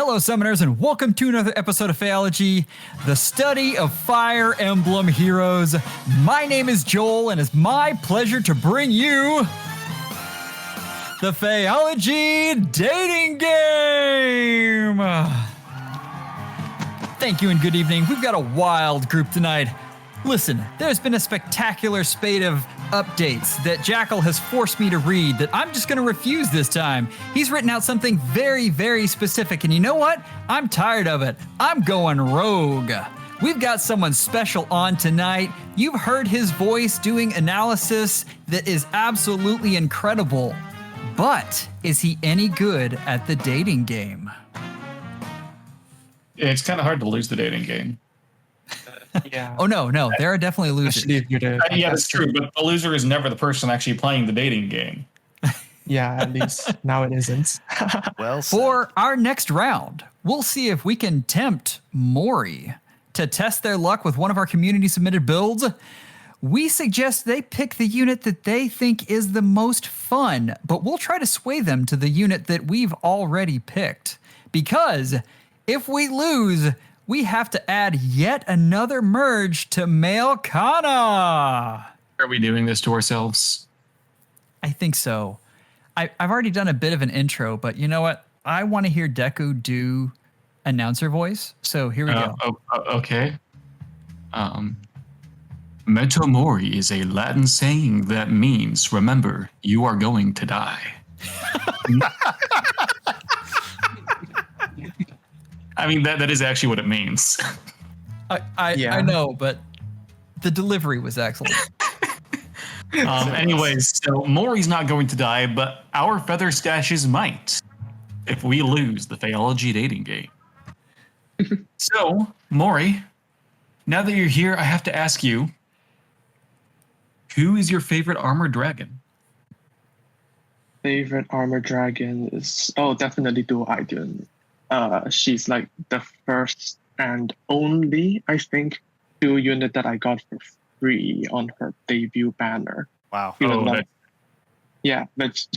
Hello, Summoners, and welcome to another episode of FEHology, the study of Fire Emblem Heroes. My name is Joel, and it's my pleasure to bring you the FEHology dating game. Thank you and good evening. We've got a wild group tonight. Listen, there's been a spectacular spate of updates that Jackal has forced me to read that I'm just going to refuse this time. He's written out something very, very specific, and you know what? I'm tired of it. I'm going rogue. We've got someone special on tonight. You've heard his voice doing analysis that is absolutely incredible. But is he any good at the dating game? It's kind of hard to lose the dating game. Yeah. Oh, no, there are definitely losers. Yeah, that's true, but the loser is never the person actually playing the dating game. Yeah, at least now it isn't. Well said. For our next round, we'll see if we can tempt Mori to test their luck with one of our community-submitted builds. We suggest they pick the unit that they think is the most fun, but we'll try to sway them to the unit that we've already picked. Because if we lose, we have to add yet another merge to Male Kana. Are we doing this to ourselves? I think so. I've already done a bit of an intro, but you know what? I want to hear Deku do announcer voice. So here we go. Okay. Memento Mori is a Latin saying that means, remember, you are going to die. I mean, that is actually what it means. I know, but the delivery was excellent. Anyways, so Mori's not going to die, but our feather stashes might if we lose the FEHology dating game. So, Mori, now that you're here, I have to ask you, who is your favorite armored dragon? Favorite armor dragon is definitely Illialidur. She's like the first and only, I think, dual unit that I got for free on her debut banner. Wow. But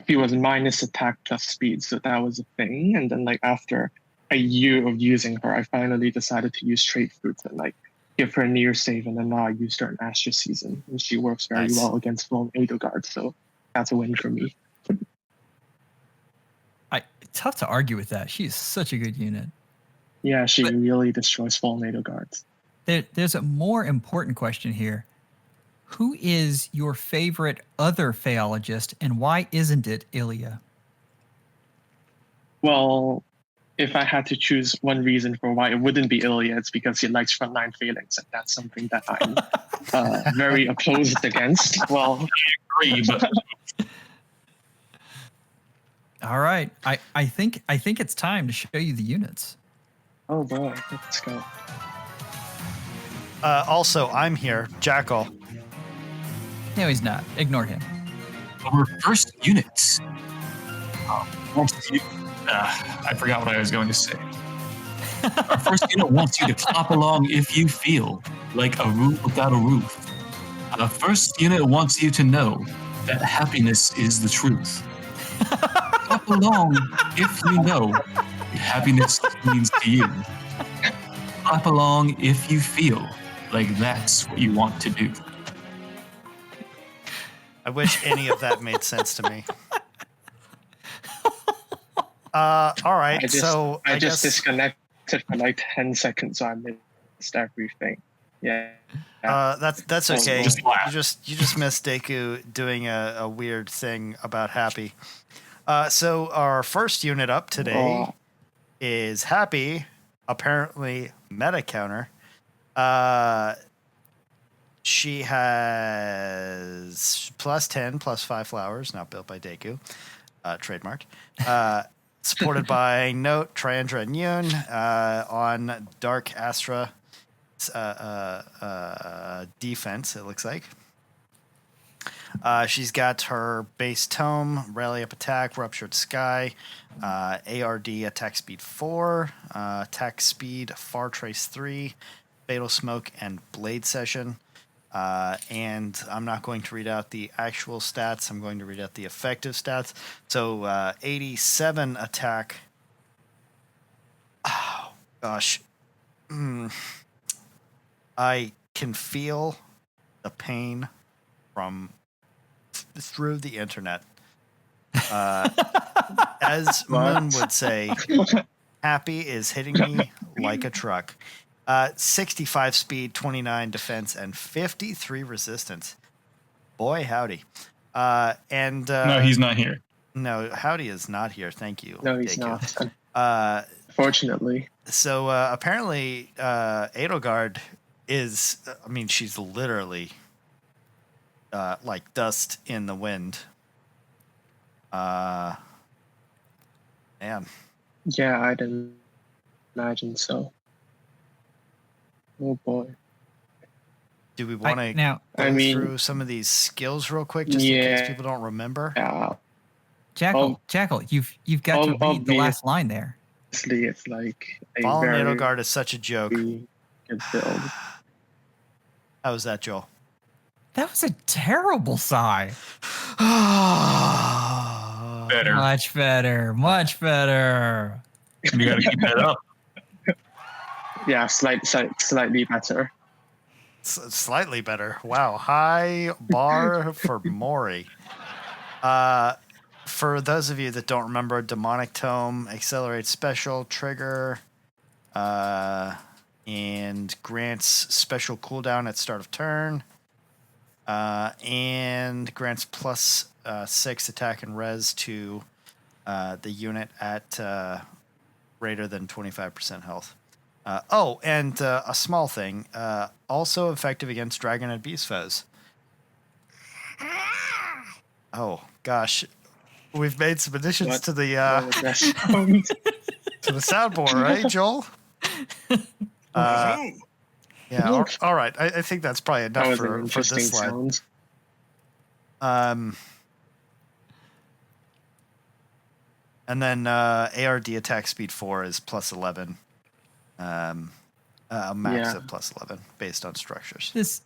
she was minus attack plus speed, so that was a thing. And then after a year of using her, I finally decided to use Trait Fruits and give her a near save, and then now I used her in Astra Season, and she works very well against Memento Guard, so that's a win for me. Tough to argue with that. She is such a good unit. Yeah, she really destroys Memento Guards. There's a more important question here. Who is your favorite other FEHologist, and why isn't it Ilya? Well, if I had to choose one reason for why it wouldn't be Ilya, it's because he likes frontline phalanx, and that's something that I'm very opposed against. Well, I agree, but all right. I think it's time to show you the units. Oh boy, let's go. Also, I'm here, Jackal. No, he's not. Ignore him. our first unit. I forgot what I was going to say. Our first unit wants you to clap along if you feel like a roof without a roof. Our first unit wants you to know that happiness is the truth. Clap along if you know what happiness means to you. Clap along if you feel like that's what you want to do. I wish any of that made sense to me. All right, I just disconnected for like 10 seconds, so I missed everything. Yeah. That's okay. Just laugh. You just missed Deku doing a weird thing about Hapi. So our first unit up today is Hapi, apparently meta counter. She has +10, +5 flowers, not built by Deku, trademarked. Supported by Note, Triandra, and Yoon on Dark Astra defense, it looks like. She's got her base tome, Rally Up Attack, Ruptured Sky, ARD Attack Speed 4, Attack Speed, Far Trace 3, Fatal Smoke, and Blade Session. And I'm not going to read out the actual stats. I'm going to read out the effective stats. So 87 attack, Gosh. I can feel the pain from through the internet. As Moon would say, Happy is hitting me like a truck. 65 speed, 29 defense, and 53 resistance. Boy, howdy. No, he's not here. No, Howdy is not here. Thank you. No, he's Deku. not. Fortunately. So apparently, Edelgard is, I mean, she's literally like dust in the wind. Man. Yeah, I didn't imagine so. Oh boy. Do we want to now, go through some of these skills real quick, just in case people don't remember? Yeah. Jackal, you've got to read the last line there. Obviously, it's like a Fallen very Edelgard is such a joke. good build. How was that, Joel? That was a terrible sigh. Better. Much better. Much better. You got to keep that up. Yeah, slightly better. Slightly better. Wow. High bar for Mori. For those of you that don't remember, Demonic Tome accelerates special trigger and grants special cooldown at start of turn and grants plus 6 attack and res to the unit at greater than 25% health. And a small thing, also effective against dragon and beast foes. Oh gosh, we've made some additions to the to the soundboard, right, Joel? Yeah. All right. I think that's probably enough for this slide. And then ARD attack speed 4 is plus 11. A max of plus 11 based on structures. This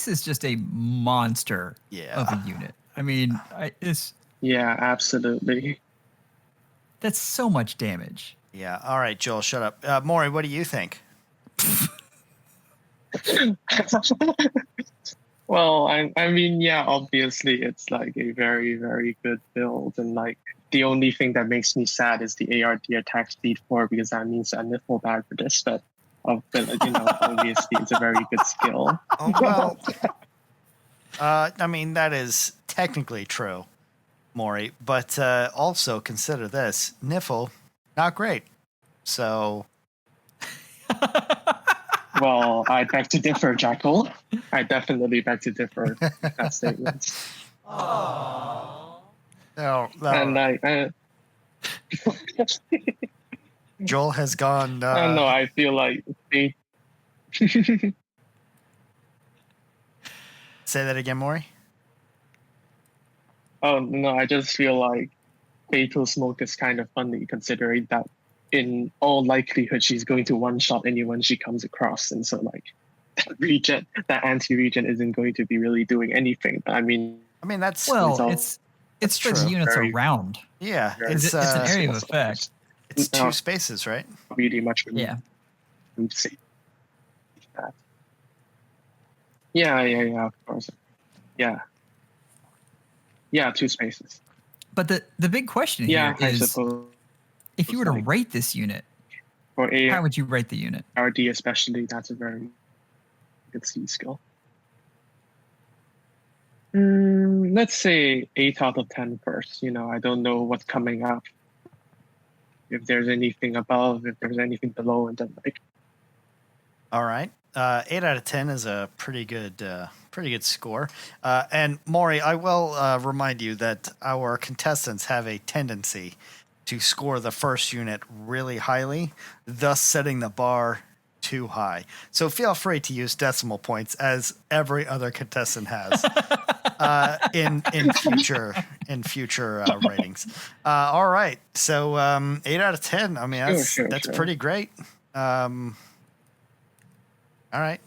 is just a monster of a unit. I mean, yeah, absolutely. That's so much damage. Yeah. All right, Joel, shut up. Maury, what do you think? Well, I mean, yeah, obviously it's like a very, very good build, and like the only thing that makes me sad is the ARD attack speed 4 because that means I'm a full bad for this, but obviously it's a very good skill. Oh, well, I mean, that is technically true, Maury, but also consider this. Niffle, not great. So... Well, I beg to differ, Jackal. I definitely beg to differ with that statement. No. And like... Joel has gone... I don't know, I feel like... Say that again, Maury? Oh, no, I just feel like Fatal Smoke is kind of funny considering that in all likelihood she's going to one-shot anyone she comes across. And so like that anti-region isn't going to be really doing anything. I mean that's... Well, it's spreads units around. Yeah, it's an area of effect. It's 2 spaces, right? Really much. Yeah. See that. Yeah, of course. Yeah, 2 spaces. But the big question here is, if you were to rate this unit, how would you rate the unit? RD especially, that's a very good C skill. Let's say 8 out of 10 first. I don't know what's coming up. If there's anything above, if there's anything below, and then like. All right, 8 out of 10 is a pretty good score. And Maury, I will remind you that our contestants have a tendency to score the first unit really highly, thus setting the bar too high. So feel free to use decimal points as every other contestant has in future ratings. All right, so 8 out of 10. I mean, that's pretty great. All right,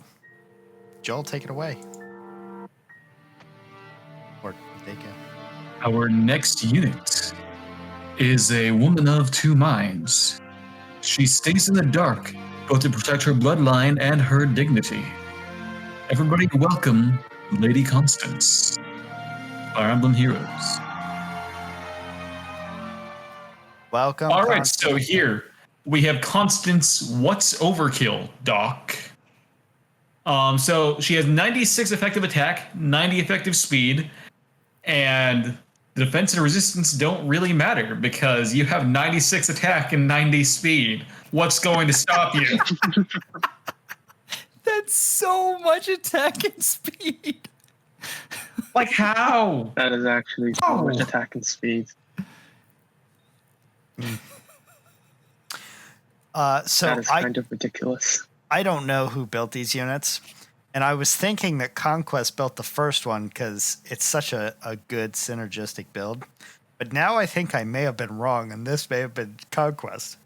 Joel, take it away. Or take it. Our next unit is a woman of 2 minds. She She stays in the dark, both to protect her bloodline and her dignity. Everybody welcome Lady Constance, Fire Emblem Heroes. Welcome. All right, Constance. so here we have Constance. What's overkill, Doc? So she has 96 effective attack, 90 effective speed, and the defense and resistance don't really matter because you have 96 attack and 90 speed. What's going to stop you? That's so much attack and speed. Like how? That is actually so much attack and speed. So That is kind of ridiculous. I don't know who built these units, and I was thinking that Conquest built the first one because it's such a good synergistic build. But now I think I may have been wrong, and this may have been Conquest.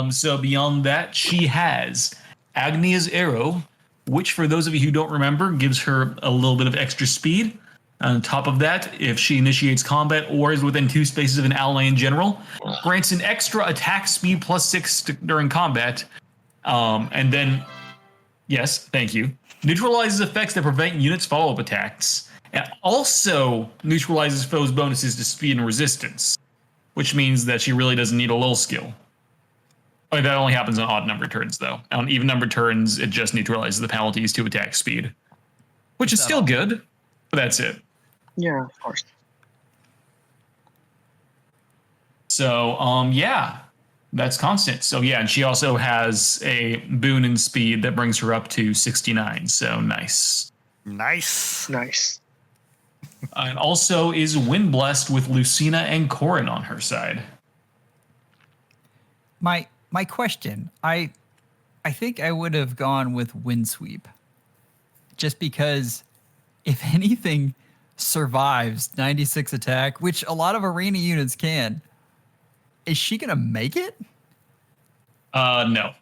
So beyond that, she has Agnia's Arrow, which for those of you who don't remember, gives her a little bit of extra speed. On top of that, if she initiates combat or is within 2 spaces of an ally in general, grants an extra attack speed +6 during combat. And then, yes, thank you, neutralizes effects that prevent units' follow-up attacks. And also neutralizes foes' bonuses to speed and resistance, which means that she really doesn't need a lull skill. That only happens on odd-numbered turns, though. On even-numbered turns, it just neutralizes the penalties to attack speed, which is still good, but that's it. Yeah, of course. So, yeah, that's constant. So, yeah, and she also has a boon in speed that brings her up to 69. So, nice. Nice. And also is wind blessed with Lucina and Corin on her side. My question, I think I would have gone with Windsweep. Just because if anything survives 96 attack, which a lot of arena units can, is she going to make it? No.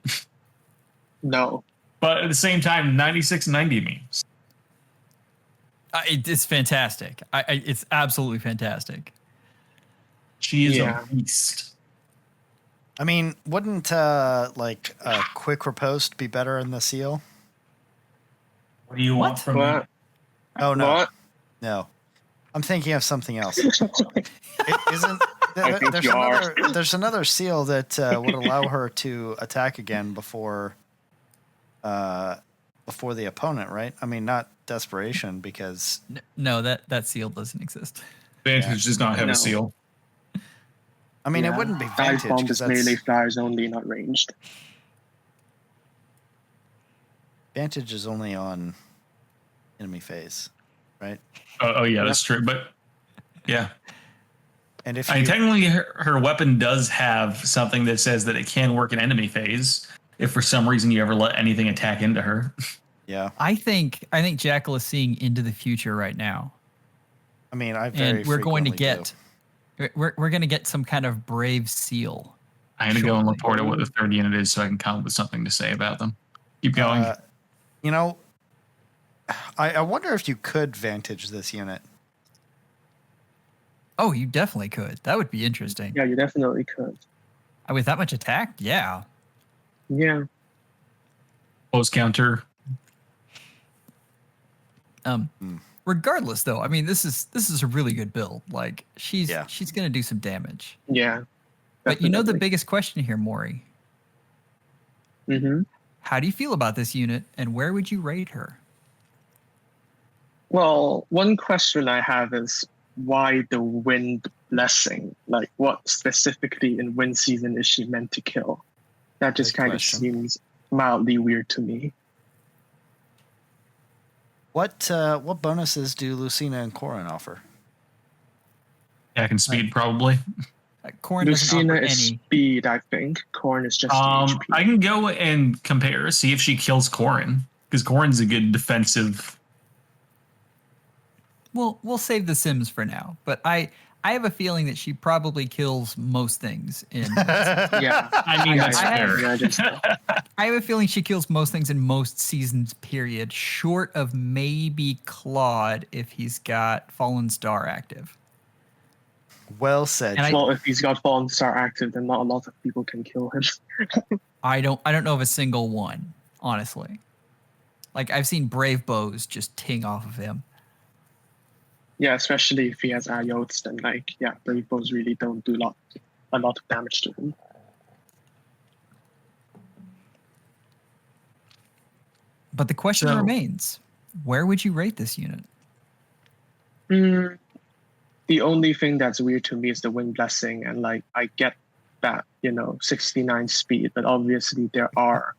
No. But at the same time, 96-90 means. It's fantastic. It's absolutely fantastic. She is a beast. I mean, wouldn't like a quick riposte be better in the seal? What do you want from me? What? Oh no, What? no, I'm thinking of something else. Isn't I think you are. there's another seal that would allow her to attack again before the opponent, right? I mean, not desperation because No, that seal doesn't exist. Vantage does not have No. a seal. I mean, Yeah. it wouldn't be Dive vantage bomb because is melee fires only, not ranged. vantage is only on enemy phase, right? Oh yeah, that's true. But yeah, And if I mean, you, technically her weapon does have something that says that it can work in enemy phase if for some reason you ever let anything attack into her. yeah, I think Jackal is seeing into the future right now, I mean, I very and we're going to frequently get we're going to get some kind of brave seal. I'm gonna go and look forward to what the third unit is so I can come up with something to say about them. Keep do. going. You know, I wonder if you could vantage this unit. Oh, you definitely could. That would be interesting. Yeah, you definitely could. With that much attack, yeah. Yeah. Close counter. Regardless, though, I mean, this is a really good build. Like she's Yeah. going to do some damage. Yeah. But you know the definitely. biggest question here, Mori. Mm-hmm. How do you feel about this unit, and where would you rate her? Well, one question I have is why the wind blessing? Like, what specifically in wind season is she meant to kill? That just Good kind of question. seems mildly weird to me. What bonuses do Lucina and Corin offer? Attack and speed probably. Corin doesn't Lucina offer is any. speed, I think. Corn is just HP. I can go and compare, see if she kills Corin, because Corin's a good defensive. We'll save the Sims for now, but I have a feeling that she probably kills most things in. Yeah. I mean, that's I have- fair. Yeah, just, I have a feeling she kills most things in most seasons, period, short of maybe Claude if he's got Fallen Star active. Well said. And Well, if he's got Fallen Star active, then not a lot of people can kill him. I don't know of a single one, honestly. Like, I've seen brave bows just ting off of him. Yeah, especially if he has Ayotes, then like, yeah, Brave Bows really don't do a lot of damage to him. But the question remains, where would you rate this unit? The only thing that's weird to me is the Wind Blessing, and like I get that, 69 speed, but obviously there are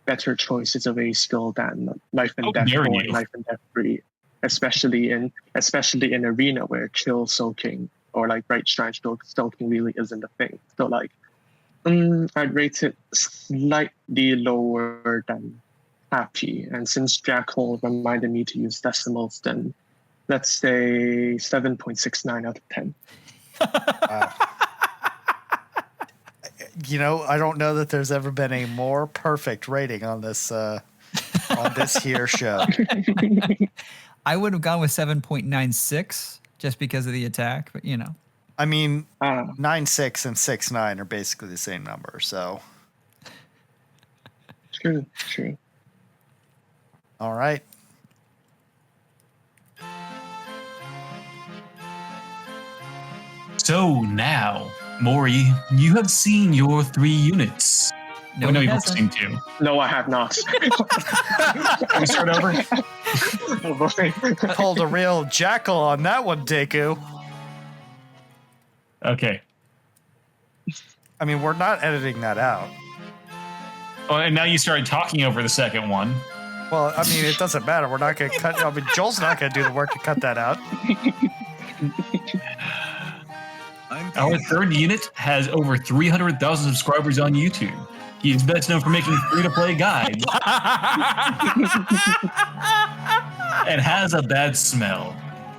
better choices of a skill than Life and Death 4 and Life and Death 3, especially in Arena where chill soaking or like Bright Shrine soaking really isn't a thing. So like, I'd rate it slightly lower than Hapi, and since Jackal reminded me to use decimals, then let's say 7.69 out of 10. I don't know that there's ever been a more perfect rating on this here show. I would have gone with 7.96 just because of the attack, but I mean, 9.6 and 6.9 are basically the same number, so. True. All right. So now, Mori, you have seen your 3 units. No, you he have seen hasn't. 2. No, I have not. Can we start over? Oh boy. Pulled a real Jackal on that one, Deku. Okay. I mean, we're not editing that out. Oh, and now you started talking over the second one. Well, I mean, it doesn't matter. We're not going to cut. I mean, Joel's not going to do the work to cut that out. Our third unit has over 300,000 subscribers on YouTube. He is best known for making free-to-play guides and has a bad smell,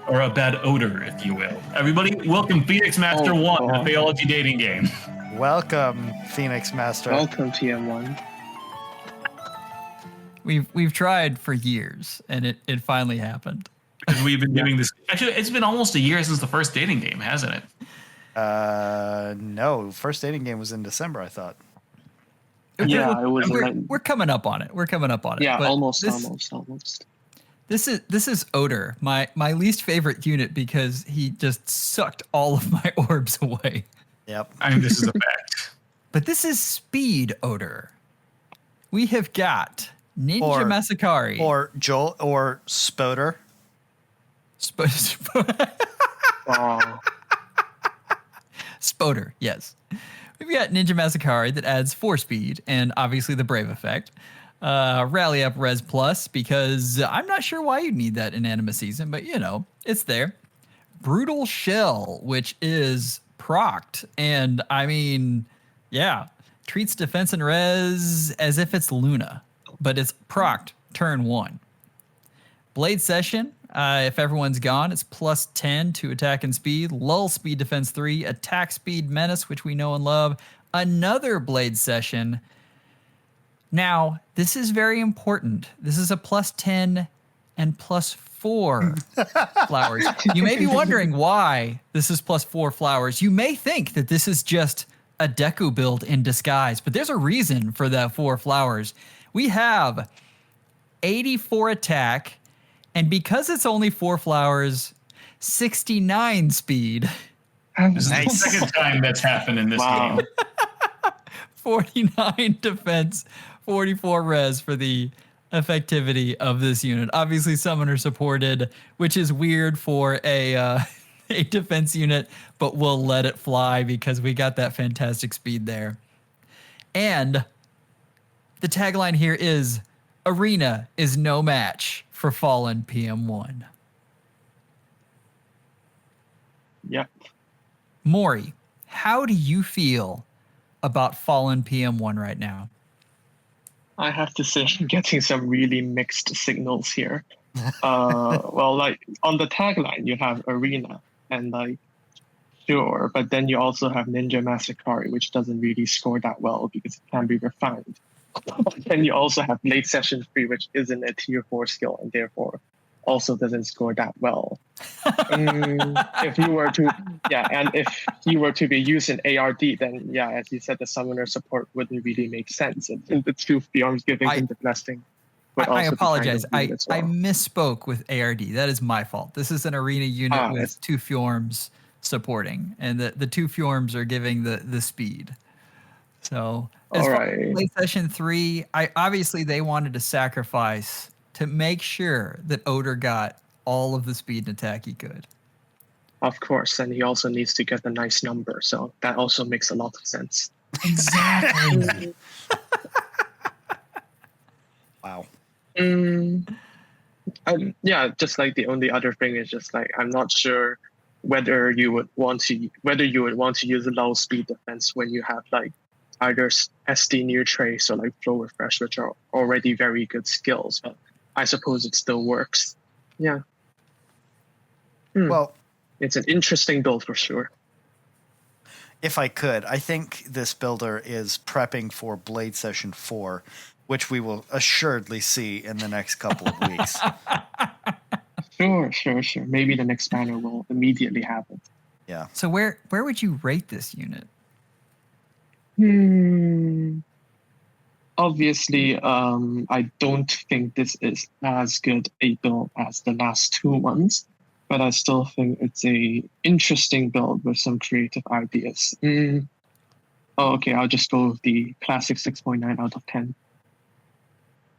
or a bad odor, if you will. Everybody, welcome Phoenix Master 1, the FEHology dating game. Welcome, Phoenix Master. Welcome, TM1. We've tried for years, and it finally happened. Because we've been doing this. Actually, it's been almost a year since the first dating game, hasn't it? No. First dating game was in December, I thought. Yeah, it was. We're coming up on it. Yeah, But almost. This is Odor, my least favorite unit, because he just sucked all of my orbs away. Yep. I mean, this is a fact. But this is Speed Odor. We have got Ninja Masakari. Or Joel, or Spoder. Spoder, yes. We've got Ninja Masakari that adds 4 speed and obviously the Brave effect. Rally Up Res Plus, because I'm not sure why you'd need that in Anima Season, but it's there. Brutal Shell, which is procced, and I mean, treats defense and res as if it's Luna, but it's procced turn 1. Blade Session, if everyone's gone, it's plus 10 to attack and speed. Lull speed defense 3, attack speed menace, which we know and love. Another Blade Session. Now, this is very important. This is a plus 10 and plus 4 flowers. You may be wondering why this is plus 4 flowers. You may think that this is just a Deku build in disguise, but there's a reason for that 4 flowers. We have 84 attack, and because it's only 4 flowers, 69 speed. This is the second time that's happened in this game. 49 defense, 44 res for the effectivity of this unit. Obviously, summoner supported, which is weird for a defense unit, but we'll let it fly because we got that fantastic speed there. And the tagline here is, Arena is no match for Fallen PM1. Yep. Mori, how do you feel about Fallen PM1 right now? I have to say, I'm getting some really mixed signals here. Well, like on the tagline, you have Arena, and like, sure, but then you also have Ninja Masakari, which doesn't really score that well because it can be refined. Then you also have Late Session 3, which isn't a tier 4 skill, and therefore also doesn't score that well. If you were to, and if you were to be using ARD, then as you said, the summoner support wouldn't really make sense. And the two Fjorms giving him the blessing. I apologize. I misspoke with ARD. That is my fault. This is an arena unit with two Fjorms supporting, and the two Fjorms are giving the speed. So as far as late session 3, obviously they wanted to sacrifice to make sure that Oder got all of the speed and attack he could. Of course, and he also needs to get a nice number, so that also makes a lot of sense. Exactly. Wow. Just like the only other thing is just like I'm not sure whether you would want to use a low speed defense when you have like either SD near trace or like flow refresh, which are already very good skills, but I suppose it still works. Yeah. Well, it's an interesting build for sure. If I could, I think this builder is prepping for Blade Session 4, which we will assuredly see in the next couple of weeks. Sure. Maybe the next banner will immediately happen. Yeah. So where would you rate this unit? Obviously, I don't think this is as good a build as the last two ones, but I still think it's a interesting build with some creative ideas. I'll just go with the classic 6.9 out of 10.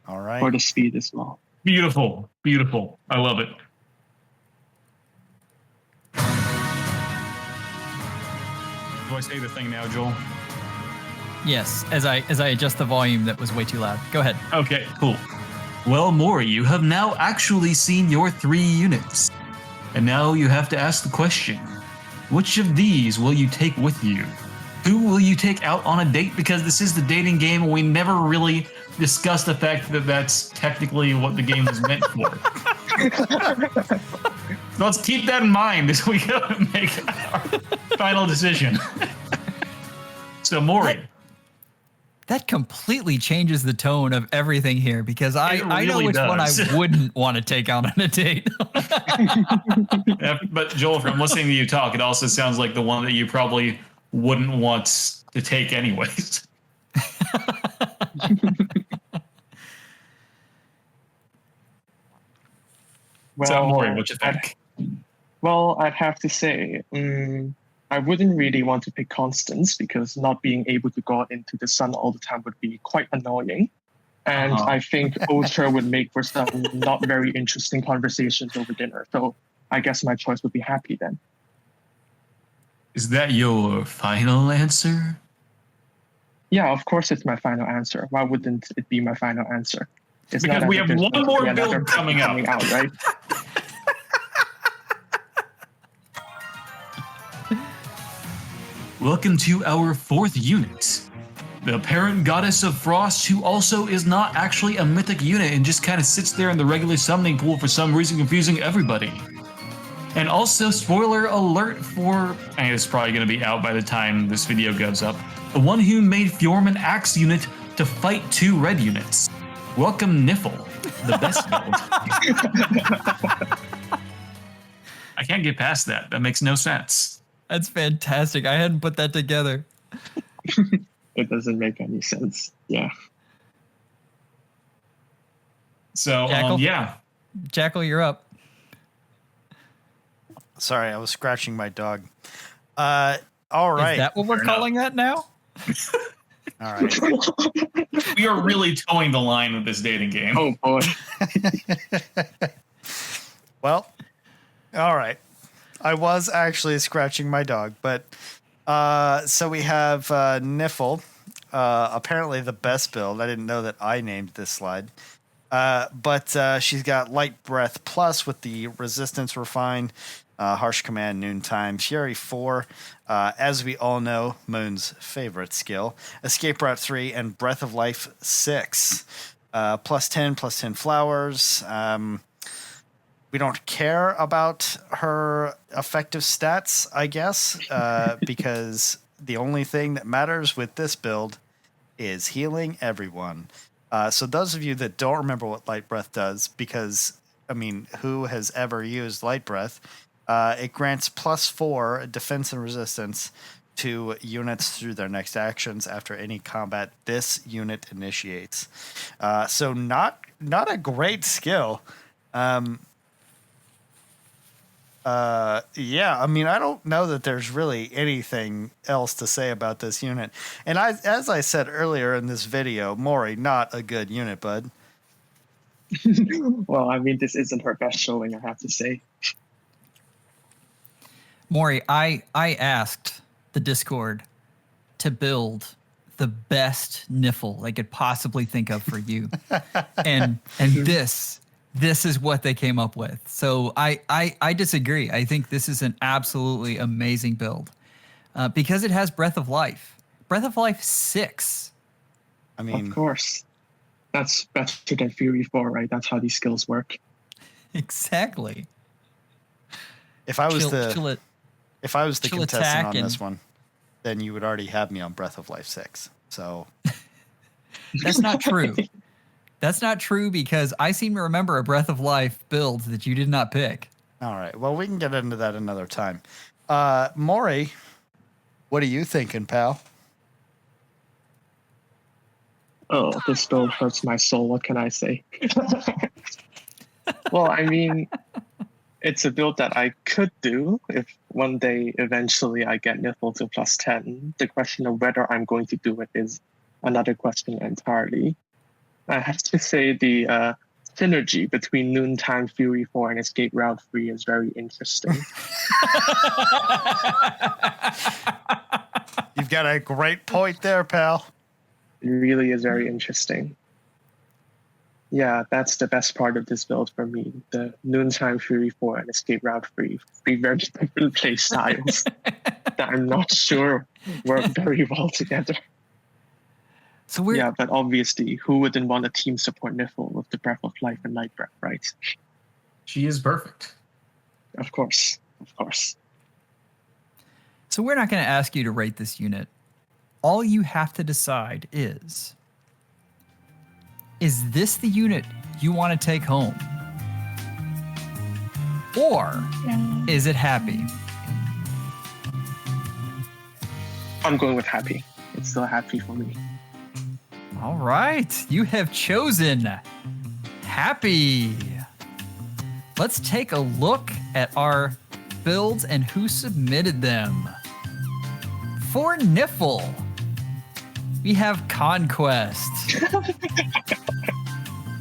All right. For the speed as well. Beautiful. I love it. Do I say the thing now, Joel? Yes, as I adjust the volume that was way too loud. Go ahead. Okay, cool. Well, Mori, you have now actually seen your 3 units. And now you have to ask the question, which of these will you take with you? Who will you take out on a date? Because this is the dating game, and we never really discussed the fact that that's technically what the game was meant for. So let's keep that in mind as we go and make our final decision. So, Mori. That completely changes the tone of everything here, because I know which one I wouldn't want to take out on a date. But Joel, from listening to you talk, it also sounds like the one that you probably wouldn't want to take anyways. So, Mori, what you think? Well, I'd have to say, I wouldn't really want to pick Constance because not being able to go out into the sun all the time would be quite annoying. And I think Ultra would make for some not very interesting conversations over dinner. So I guess my choice would be Happy then. Is that your final answer? Yeah, of course it's my final answer. Why wouldn't it be my final answer? It's because we have one more build coming out, right? Welcome to our 4th unit. The Parent Goddess of Frost, who also is not actually a mythic unit and just kind of sits there in the regular summoning pool for some reason, confusing everybody. And also, spoiler alert for, and it's probably going to be out by the time this video goes up, the one who made Fjorm an Axe unit to fight 2 red units. Welcome, Niffle, the best build. I can't get past that. That makes no sense. That's fantastic. I hadn't put that together. It doesn't make any sense. Yeah. So, Jackal? yeah. Jackal, you're up. Sorry, I was scratching my dog. All right. Is that what we're calling that now? All right. We are really towing the line with this dating game. Oh, boy. Well, all right. I was actually scratching my dog, but so we have Niffle, apparently the best build. I didn't know that I named this slide. But she's got Light Breath Plus with the Resistance Refine, Harsh Command, Noontime, Fury 4, as we all know, Moon's favorite skill, Escape Route 3, and Breath of Life 6. Plus 10 flowers. We don't care about her effective stats, I guess, because the only thing that matters with this build is healing everyone. So those of you that don't remember what Light Breath does, because who has ever used Light Breath. It grants +4 defense and resistance to units through their next actions after any combat this unit initiates. So not a great skill. Yeah, I don't know that there's really anything else to say about this unit. And as I said earlier in this video, Mori, not a good unit, bud. Well, this isn't her best showing, I have to say. Mori, I asked the Discord to build the best Niffle I could possibly think of for you. and this is what they came up with. So I disagree. I think this is an absolutely amazing build because it has Breath of Life. Breath of Life 6. Of course. That's better than Fury 4, right? That's how these skills work. Exactly. If I was the chill contestant attack on this one, then you would already have me on Breath of Life 6. So that's not true. That's not true because I seem to remember a Breath of Life build that you did not pick. All right. Well, we can get into that another time. Maury, what are you thinking, pal? Oh, this build hurts my soul. What can I say? Well, it's a build that I could do if one day eventually I get Niffle to +10. The question of whether I'm going to do it is another question entirely. I have to say the synergy between Noontime Fury 4 and Escape Route 3 is very interesting. You've got a great point there, pal. It really is very interesting. Yeah, that's the best part of this build for me. The Noontime Fury 4 and Escape Route 3. 3 very different play styles that I'm not sure work very well together. So but obviously, who wouldn't want a team support Niffle with the Breath of Life and Light Breath, right? She is perfect. Of course. So we're not going to ask you to rate this unit. All you have to decide is this the unit you want to take home? Or is it Happy? I'm going with Happy. It's still Happy for me. All right, you have chosen Happy. Let's take a look at our builds and who submitted them. For Niffle, we have Conquest.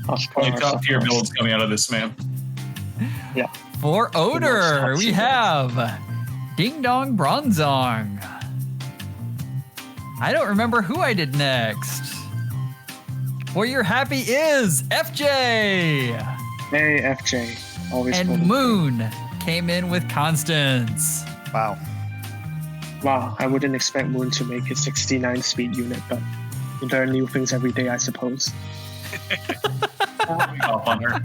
Top tier builds coming out of this, man. Yeah. For Odor, we have Ding Dong Bronzong. I don't remember who I did next. For your Happy is FJ. Hey, FJ. Always and Moon came in with Constance. Wow, I wouldn't expect Moon to make a 69 speed unit, but there are new things every day, I suppose. Off on her.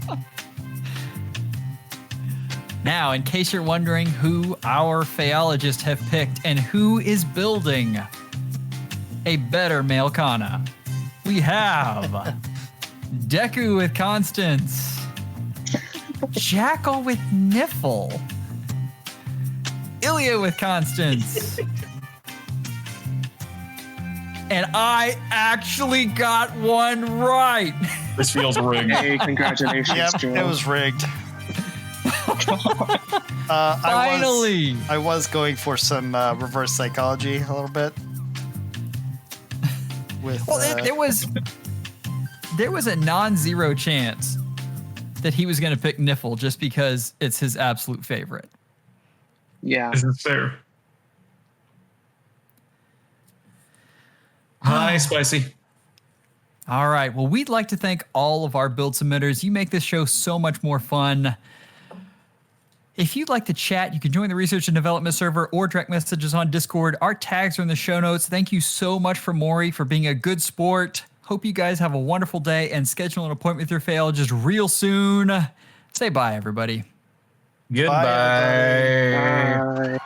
Now, in case you're wondering who our FEHologists have picked and who is building a better Mailkana, we have Deku with Constance, Jackal with Niffle, Ilya with Constance, and I actually got one right. This feels rigged. Hey, congratulations, yep, Joe. it was rigged. Finally, I was going for some reverse psychology a little bit. With, there was a non-zero chance that he was going to pick Niffle just because it's his absolute favorite. Yeah. This is fair. Hi, Spicy. All right. Well, we'd like to thank all of our build submitters. You make this show so much more fun. If you'd like to chat, you can join the research and development server or direct messages on Discord. Our tags are in the show notes. Thank you so much for Maury for being a good sport. Hope you guys have a wonderful day and schedule an appointment with your FEHologist real soon. Say bye, everybody. Goodbye. Bye.